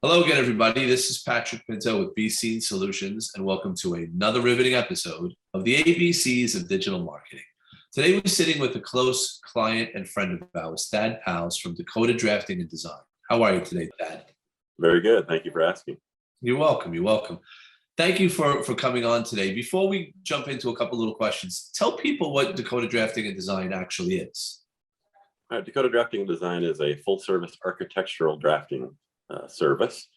Hello again, everybody. This is Patrick Pinto with BC Solutions, and welcome to another riveting episode of the ABCs of Digital Marketing. Today, we're sitting with a close client and friend of ours, Thad Powles from Dakota Drafting and Design. How are you today, Thad? Very good. Thank you for asking. You're welcome. You're welcome. Thank you for coming on today. Before we jump into a couple little questions, tell people what Dakota Drafting and Design actually is. Dakota Drafting and Design is a full-service architectural drafting service.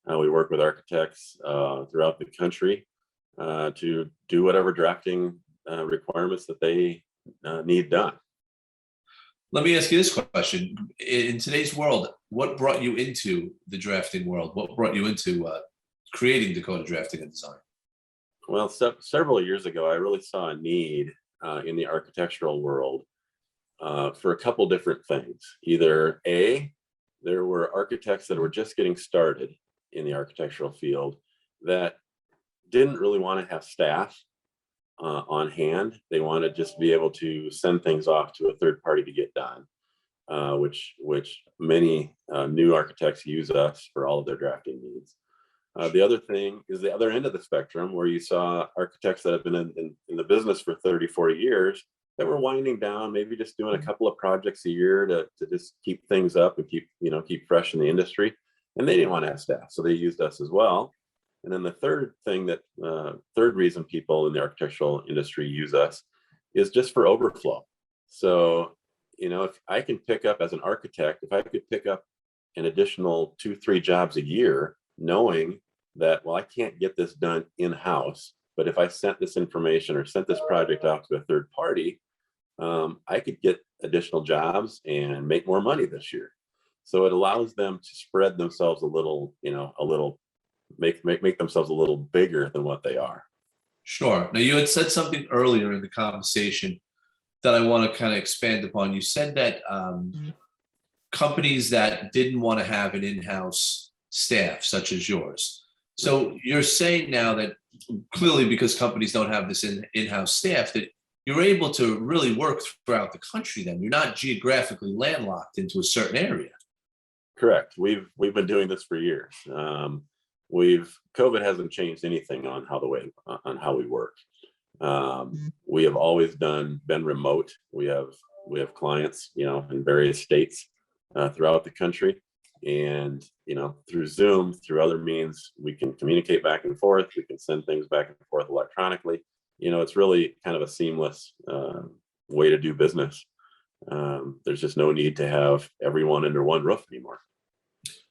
We work with architects throughout the country to do whatever drafting requirements that they need done. Let me ask you this question. In today's world, what brought you into the drafting world? What brought you into creating Dakota Drafting and Design? Well, several years ago, I really saw a need in the architectural world for a couple different things. Either A, there were architects that were just getting started in the architectural field that didn't really want to have staff on hand. They wanted just to be able to send things off to a third party to get done, which many new architects use us for all of their drafting needs. The other thing is the other end of the spectrum, where you saw architects that have been in the business for 30, 40 years that were winding down, maybe just doing a couple of projects a year to just keep things up and keep fresh in the industry. And they didn't want to have staff, so they used us as well. And then the third reason people in the architectural industry use us is just for overflow. So, if I can pick up as an architect, if I could pick up an additional 2-3 jobs a year, knowing that, well, I can't get this done in-house, but if I sent this information or sent this project out to a third party, I could get additional jobs and make more money this year. So it allows them to spread themselves a little, make themselves a little bigger than what they are. Sure. Now, you had said something earlier in the conversation that I want to kind of expand upon. You said that companies that didn't want to have an in-house staff, such as yours. So you're saying now that clearly, because companies don't have this in-house staff, that you're able to really work throughout the country. Then you're not geographically landlocked into a certain area. Correct. We've been doing this for years. COVID hasn't changed anything on how we work. We have always been remote. We have clients, in various states throughout the country, and through Zoom, through other means, we can communicate back and forth. We can send things back and forth electronically. It's really kind of a seamless way to do business. There's just no need to have everyone under one roof anymore.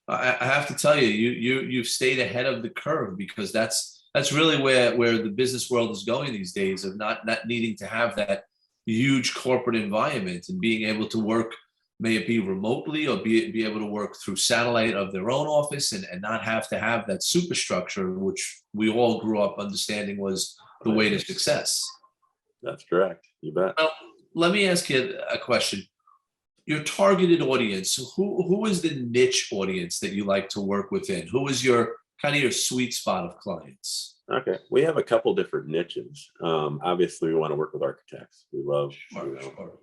I have to tell you, you've stayed ahead of the curve, because that's really where the business world is going these days, of not needing to have that huge corporate environment and being able to work, may it be remotely or be able to work through satellite of their own office, and not have to have that superstructure, which we all grew up understanding was the way to success. That's correct. You bet. Now, let me ask you a question. Your targeted audience, who is the niche audience that you like to work within? Who is your sweet spot of clients? Okay, we have a couple different niches. Obviously, we want to work with architects. We love,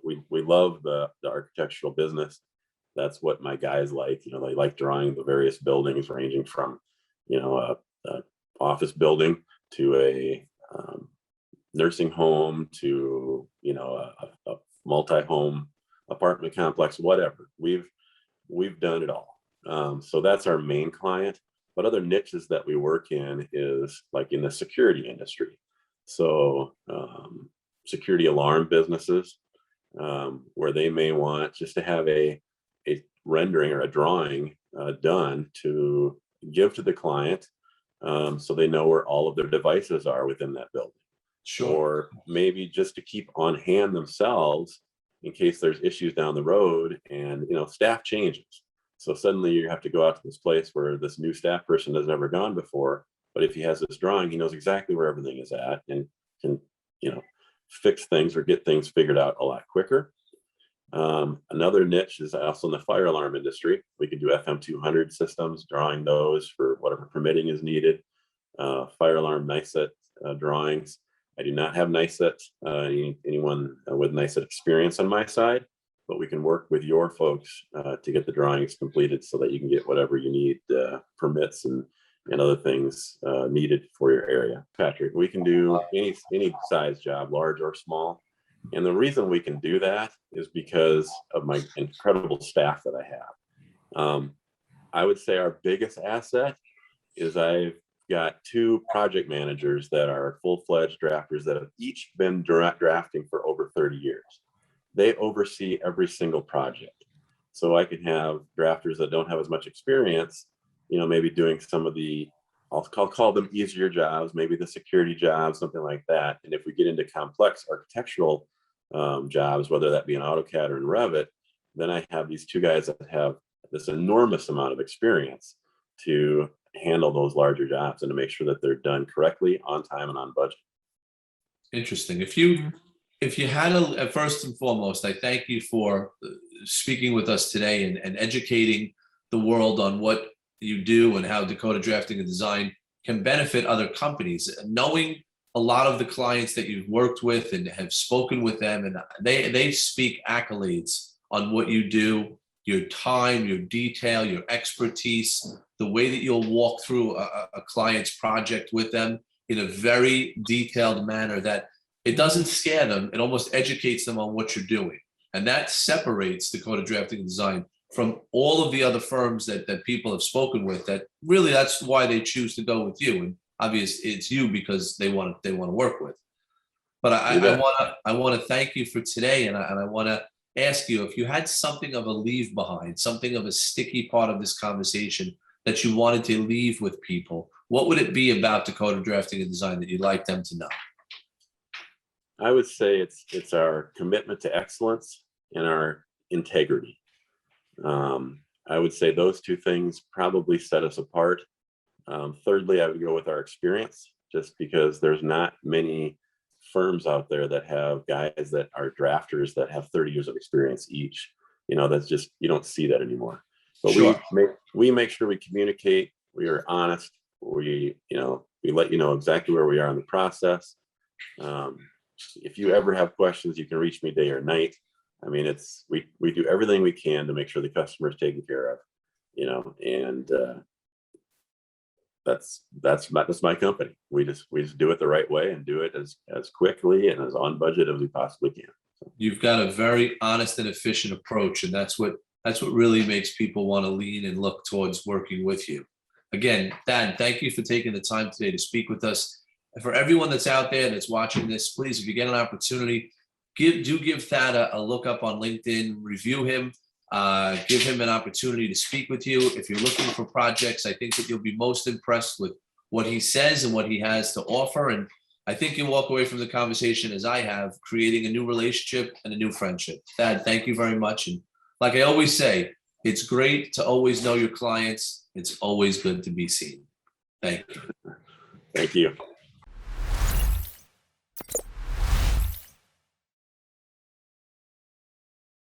we love the architectural business. That's what my guys like. They like drawing the various buildings, ranging from, a office building to a nursing home to, a multi-home apartment complex, whatever. We've done it all. So that's our main client. But other niches that we work in is like in the security industry. So security alarm businesses, where they may want just to have a rendering or a drawing done to give to the client, so they know where all of their devices are within that building. Sure. Or maybe just to keep on hand themselves in case there's issues down the road, and staff changes. So suddenly you have to go out to this place where this new staff person has never gone before. But if he has this drawing, he knows exactly where everything is at and can, fix things or get things figured out a lot quicker. Another niche is also in the fire alarm industry. We can do FM200 systems, drawing those for whatever permitting is needed, fire alarm nice set drawings. I do not have NICET, anyone with NICET experience on my side, but we can work with your folks to get the drawings completed so that you can get whatever you need, permits and other things needed for your area. Patrick, we can do any size job, large or small. And the reason we can do that is because of my incredible staff that I have. I would say our biggest asset is I've got 2 project managers that are full-fledged drafters that have each been drafting for over 30 years. They oversee every single project. So I can have drafters that don't have as much experience, maybe doing some of the, I'll call them easier jobs, maybe the security jobs, something like that. And if we get into complex architectural jobs, whether that be in AutoCAD or in Revit, then I have these 2 guys that have this enormous amount of experience to handle those larger jobs and to make sure that they're done correctly, on time, and on budget. Interesting. If you had first and foremost, I thank you for speaking with us today and educating the world on what you do and how Dakota Drafting and Design can benefit other companies. Knowing a lot of the clients that you've worked with and have spoken with them, and they speak accolades on what you do, your time, your detail, your expertise, the way that you'll walk through a client's project with them in a very detailed manner that it doesn't scare them. It almost educates them on what you're doing. And that separates Dakota Drafting and Design from all of the other firms that people have spoken with, that really that's why they choose to go with you. And obviously it's you because they want to work with. But I want to thank you for today. And I want to ask you, if you had something of a leave behind, something of a sticky part of this conversation that you wanted to leave with people, what would it be about Dakota Drafting and Design that you'd like them to know? I would say it's our commitment to excellence and our integrity. I would say those 2 things probably set us apart. Thirdly, I would go with our experience, just because there's not many firms out there that have guys that are drafters that have 30 years of experience each. That's just, you don't see that anymore. But sure, we make sure we communicate, we are honest, we let you know exactly where we are in the process. If you ever have questions, you can reach me day or night. I mean, we do everything we can to make sure the customer is taken care of, and that's my company. We just do it the right way and do it as quickly and as on budget as we possibly can. You've got a very honest and efficient approach, and that's what really makes people want to lean and look towards working with you. Again, Dan, thank you for taking the time today to speak with us. And for everyone that's out there that's watching this, please, if you get an opportunity, give Thad a look up on LinkedIn, review him, give him an opportunity to speak with you. If you're looking for projects, I think that you'll be most impressed with what he says and what he has to offer. And I think you'll walk away from the conversation, as I have, creating a new relationship and a new friendship. Thad, thank you very much. And like I always say, it's great to always know your clients. It's always good to be seen. Thank you. Thank you.